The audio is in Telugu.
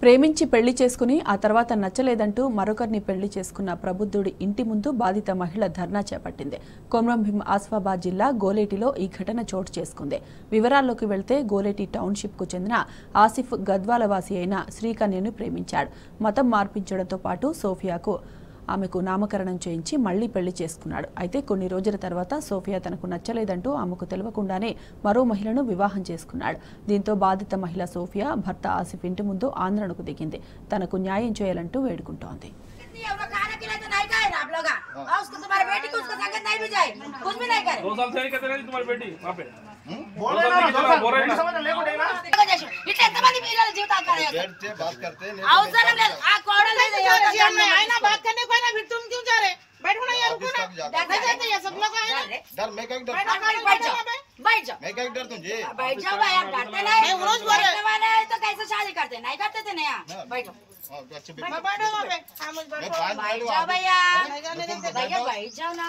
ప్రేమించి పెళ్లి చేసుకుని ఆ తర్వాత నచ్చలేదంటూ మరొకరిని పెళ్లి చేసుకున్న ప్రబుద్ధుడి ఇంటి ముందు బాధిత మహిళ ధర్నా చేపట్టింది. కొమ్రంభీం ఆసిఫాబాద్ జిల్లా గోలేటిలో ఈ ఘటన చోటు చేసుకుంది. వివరాల్లోకి వెళ్తే గోలేటి టౌన్షిప్ కు చెందిన ఆసిఫ్ గద్వాలవాసి అయిన శ్రీకన్యను ప్రేమించాడు. మతం మార్పించడంతో పాటు సోఫియాకు ఆమెకు నామకరణం చేయించి మళ్లీ పెళ్లి చేసుకున్నాడు. అయితే కొన్ని రోజుల తర్వాత సోఫియా తనకు నచ్చలేదంటూ ఆమెకు తెలియకుండానే మరో మహిళను వివాహం చేసుకున్నాడు. దీంతో బాధిత మహిళ సోఫియా భర్త ఆసిఫ్ ఇంటి ముందు ఆందోళనకు దిగింది. తనకు న్యాయం చేయాలంటూ వేడుకుంటోంది. बैठ जाओ भाई, आप डरते नहीं, रोज बोल रहे वाले तो कैसे शादी करते नहीं करते थे नहीं। बैठो बैठ जाओ भैया, भैया बैठ जाओ ना।